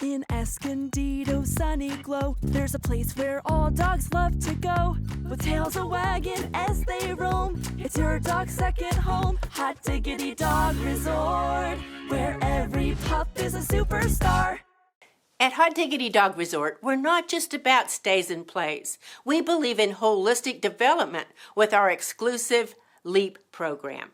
In Escondido's sunny glow, there's a place where all dogs love to go. With tails a-wagging as they roam, it's your dog's second home. Hot Diggity Dog Resort, where every pup is a superstar. At Hot Diggity Dog Resort, we're not just about stays and plays. We believe in holistic development with our exclusive LEEP program.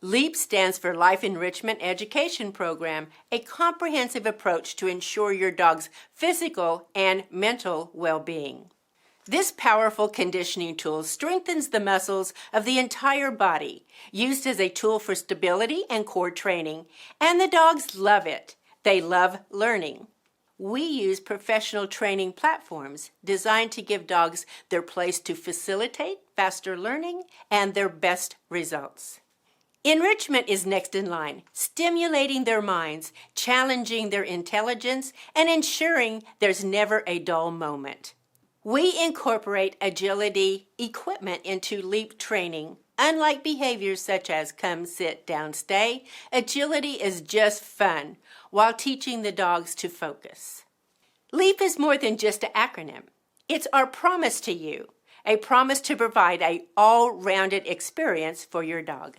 LEEP stands for Life Enrichment Education Program, a comprehensive approach to ensure your dog's physical and mental well-being. This powerful conditioning tool strengthens the muscles of the entire body, used as a tool for stability and core training, and the dogs love it. They love learning. We use professional training platforms designed to give dogs their place to facilitate faster learning and their best results. Enrichment is next in line, stimulating their minds, challenging their intelligence, and ensuring there's never a dull moment. We incorporate agility equipment into LEEP training. Unlike behaviors such as come, sit, down, stay, agility is just fun while teaching the dogs to focus. LEEP is more than just an acronym. It's our promise to you, a promise to provide an all-rounded experience for your dog.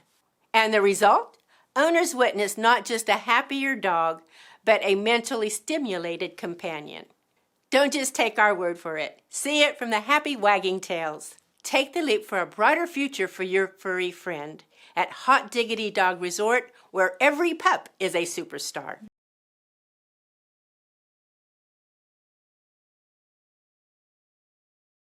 And the result? Owners witness not just a happier dog, but a mentally stimulated companion. Don't just take our word for it. See it from the happy wagging tails. Take the leap for a brighter future for your furry friend at Hot Diggity Dog Resort, where every pup is a superstar.